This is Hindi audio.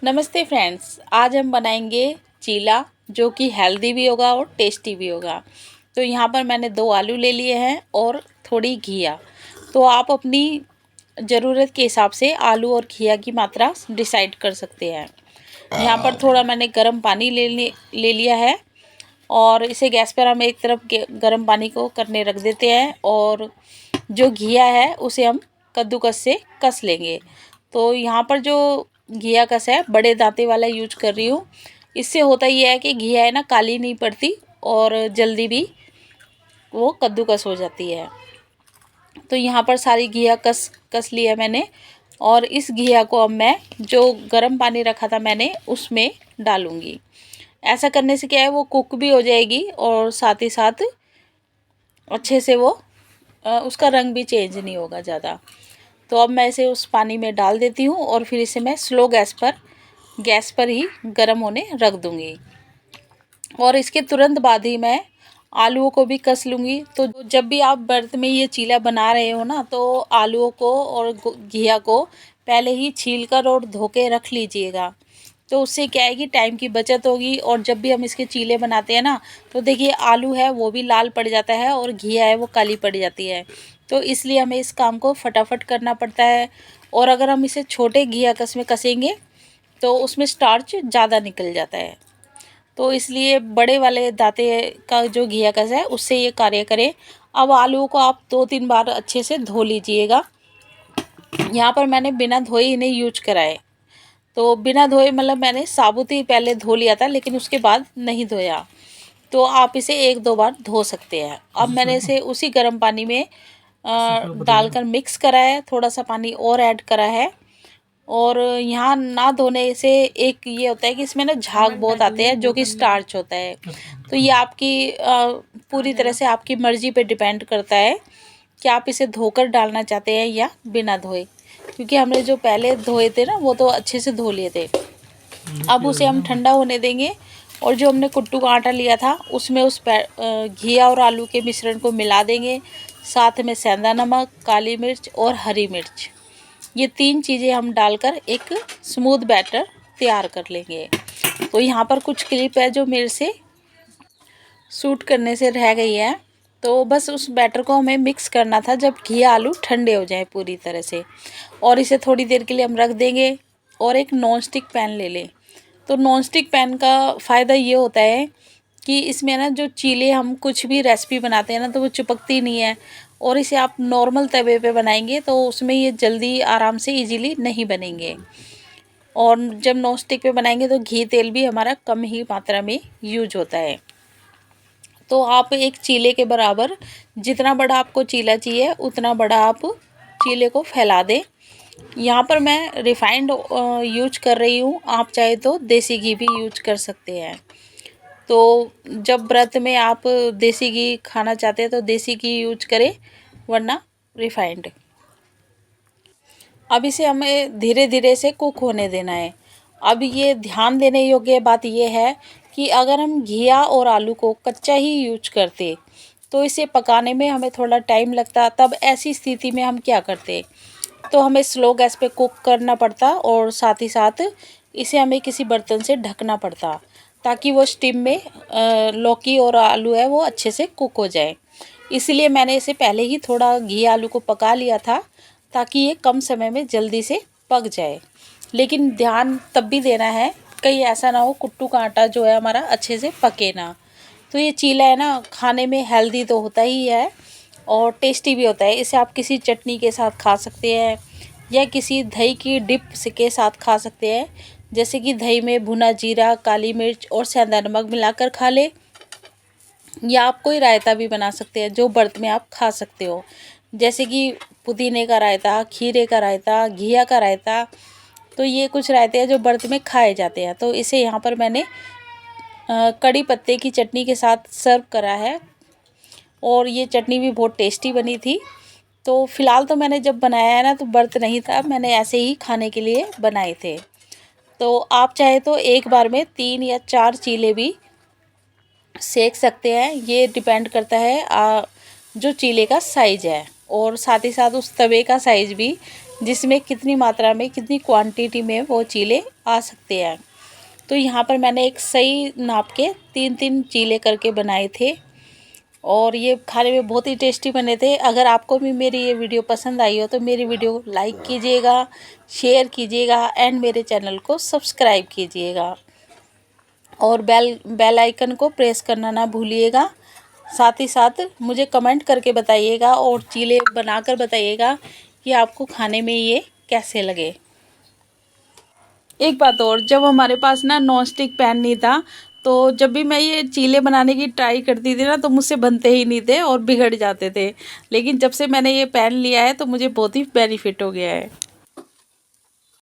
नमस्ते फ्रेंड्स, आज हम बनाएंगे चीला जो कि हेल्दी भी होगा और टेस्टी भी होगा। तो यहाँ पर मैंने 2 आलू ले लिए हैं और थोड़ी घिया। तो आप अपनी ज़रूरत के हिसाब से आलू और घिया की मात्रा डिसाइड कर सकते हैं। यहाँ पर थोड़ा मैंने गर्म पानी ले लिया है और इसे गैस पर हम एक तरफ गर्म पानी को करने रख देते हैं और जो घिया है उसे हम कद्दूकस से कस लेंगे। तो यहाँ पर जो घिया कस है बड़े दांते वाला यूज कर रही हूँ। इससे होता ये है कि घिया है ना काली नहीं पड़ती और जल्दी भी वो कद्दूकस हो जाती है। तो यहाँ पर सारी घिया कस लिया मैंने और इस घिया को अब मैं जो गर्म पानी रखा था मैंने उसमें डालूँगी। ऐसा करने से क्या है वो कुक भी हो जाएगी और साथ ही साथ अच्छे से वो उसका रंग भी चेंज नहीं होगा ज़्यादा। तो अब मैं इसे उस पानी में डाल देती हूँ और फिर इसे मैं स्लो गैस पर ही गर्म होने रख दूँगी। और इसके तुरंत बाद ही मैं आलूओं को भी कस लूँगी। तो जब भी आप व्रत में ये चीला बना रहे हो ना तो आलूओं को और घिया को पहले ही छील कर और धो के रख लीजिएगा। तो उससे क्या है कि टाइम की बचत होगी और जब भी हम इसके चीले बनाते हैं ना तो देखिए आलू है वो भी लाल पड़ जाता है और घिया है वो काली पड़ जाती है। तो इसलिए हमें इस काम को फटाफट करना पड़ता है। और अगर हम इसे छोटे घिया कस में कसेंगे तो उसमें स्टार्च ज़्यादा निकल जाता है। तो इसलिए बड़े वाले दांते का जो घिया कस है उससे ये कार्य करें। अब आलूओं को आप 2-3 बार अच्छे से धो लीजिएगा। यहाँ पर मैंने बिना धोए इन्हें यूज कराए। तो बिना धोए मतलब मैंने साबुत ही पहले धो लिया था लेकिन उसके बाद नहीं धोया। तो आप इसे 1-2 बार धो सकते हैं। अब मैंने इसे उसी गर्म पानी में डालकर मिक्स करा है, थोड़ा सा पानी और ऐड करा है। और यहाँ ना धोने से एक ये होता है कि इसमें ना झाग बहुत आते हैं जो कि स्टार्च होता है। तो ये आपकी पूरी तरह से आपकी मर्ज़ी पे डिपेंड करता है कि आप इसे धोकर डालना चाहते हैं या बिना धोए। क्योंकि हमने जो पहले धोए थे ना वो तो अच्छे से धो लिए थे। अब उसे हम ठंडा होने देंगे और जो हमने कुट्टू का आटा लिया था उसमें उस घिया और आलू के मिश्रण को मिला देंगे। साथ में सेंधा नमक, काली मिर्च और हरी मिर्च, ये 3 चीज़ें हम डालकर एक स्मूथ बैटर तैयार कर लेंगे। तो यहाँ पर कुछ क्लिप है जो मेरे से शूट करने से रह गई है। तो बस उस बैटर को हमें मिक्स करना था जब घिया आलू ठंडे हो जाए पूरी तरह से। और इसे थोड़ी देर के लिए हम रख देंगे और एक नॉन स्टिक पैन ले लें। तो नॉन स्टिक पैन का फ़ायदा ये होता है कि इसमें ना जो चीले हम कुछ भी रेसिपी बनाते हैं ना तो वो चिपकती नहीं है। और इसे आप नॉर्मल तवे पे बनाएंगे तो उसमें ये जल्दी आराम से इजीली नहीं बनेंगे। और जब नॉन स्टिक पे बनाएंगे तो घी तेल भी हमारा कम ही मात्रा में यूज होता है। तो आप एक चीले के बराबर जितना बड़ा आपको चीला चाहिए उतना बड़ा आप चीले को फैला दें। यहाँ पर मैं रिफाइंड यूज कर रही हूँ, आप चाहे तो देसी घी भी यूज कर सकते हैं। तो जब व्रत में आप देसी घी खाना चाहते हैं तो देसी घी यूज करें वरना रिफाइंड। अब इसे हमें धीरे धीरे से कुक होने देना है। अब ये ध्यान देने योग्य बात यह है कि अगर हम घिया और आलू को कच्चा ही यूज करते तो इसे पकाने में हमें थोड़ा टाइम लगता। तब ऐसी स्थिति में हम क्या करते, तो हमें स्लो गैस पे कुक करना पड़ता और साथ ही साथ इसे हमें किसी बर्तन से ढकना पड़ता ताकि वो स्टीम में लौकी और आलू है वो अच्छे से कुक हो जाए। इसलिए मैंने इसे पहले ही थोड़ा घी आलू को पका लिया था ताकि ये कम समय में जल्दी से पक जाए। लेकिन ध्यान तब भी देना है कहीं ऐसा ना हो कुट्टू का आटा जो है हमारा अच्छे से पके ना। तो ये चीला है ना खाने में हेल्दी तो होता ही है और टेस्टी भी होता है। इसे आप किसी चटनी के साथ खा सकते हैं या किसी दही की डिप के साथ खा सकते हैं। जैसे कि दही में भुना जीरा, काली मिर्च और सेंधा नमक मिलाकर खा ले, या आप कोई रायता भी बना सकते हैं जो व्रत में आप खा सकते हो। जैसे कि पुदीने का रायता, खीरे का रायता, घिया का रायता। तो ये कुछ रायते हैं जो व्रत में खाए जाते हैं। तो इसे यहाँ पर मैंने कड़ी पत्ते की चटनी के साथ सर्व करा है और ये चटनी भी बहुत टेस्टी बनी थी। तो फ़िलहाल तो मैंने जब बनाया है ना तो व्रत नहीं था, मैंने ऐसे ही खाने के लिए बनाए थे। तो आप चाहे तो एक बार में 3 या 4 चीले भी सेक सकते हैं। ये डिपेंड करता है जो चीले का साइज़ है और साथ ही साथ उस तवे का साइज़ भी जिसमें कितनी मात्रा में, कितनी क्वांटिटी में वो चीले आ सकते हैं। तो यहाँ पर मैंने एक सही नाप के 3-3 चीले करके बनाए थे और ये खाने में बहुत ही टेस्टी बने थे। अगर आपको भी मेरी ये वीडियो पसंद आई हो तो मेरी वीडियो को लाइक कीजिएगा, शेयर कीजिएगा एंड मेरे चैनल को सब्सक्राइब कीजिएगा और बेल आइकन को प्रेस करना ना भूलिएगा। साथ ही साथ मुझे कमेंट करके बताइएगा और चीले बनाकर बताइएगा कि आपको खाने में ये कैसे लगे। एक बात और, जब हमारे पास ना नॉन स्टिक पैन नहीं था तो जब भी मैं ये चीले बनाने की ट्राई करती थी ना तो मुझसे बनते ही नहीं थे और बिगड़ जाते थे। लेकिन जब से मैंने ये पैन लिया है तो मुझे बहुत ही बेनिफिट हो गया है।